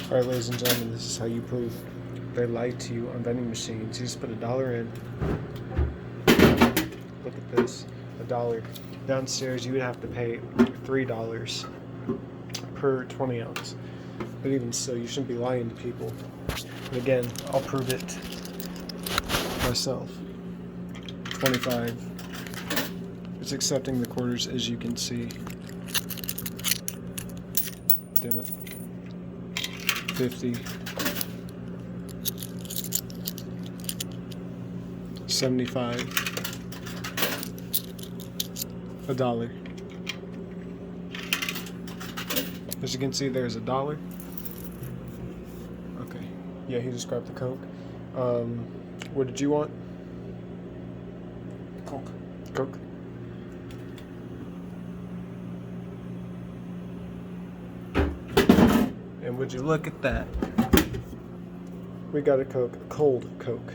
Alright, ladies and gentlemen, this is how you prove they lied to you on vending machines. You just put $1 in. Look at this, $1. Downstairs, you would have to pay $3 per 20 ounce. But even so, you shouldn't be lying to people. And again, I'll prove it myself. 25. It's accepting the quarters, as you can see. Damn it. 50. 75. $1. As you can see, there's $1. Okay. Yeah, he just grabbed the Coke. What did you want? Coke. Coke. And would you look at that? We got a Coke, a cold Coke.